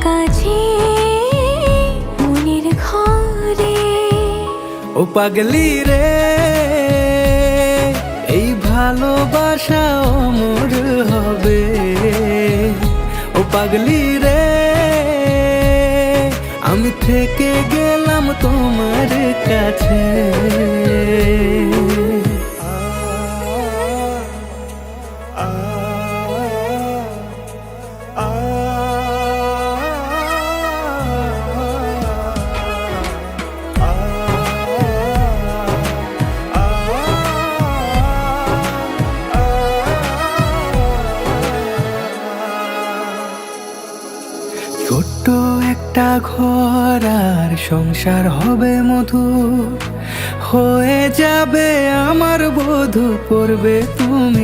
কাছে মনের ঘরে। ও পাগলি রে, এই ভালোবাসা অমর হবে। ও পাগলি রে, আমি থেকে গেলাম তোমার কাছে। ছোট্ট একটা ঘর আর সংসার হবে মধুর, হয়ে যাবে আমার বধূ, পড়বে তুমি।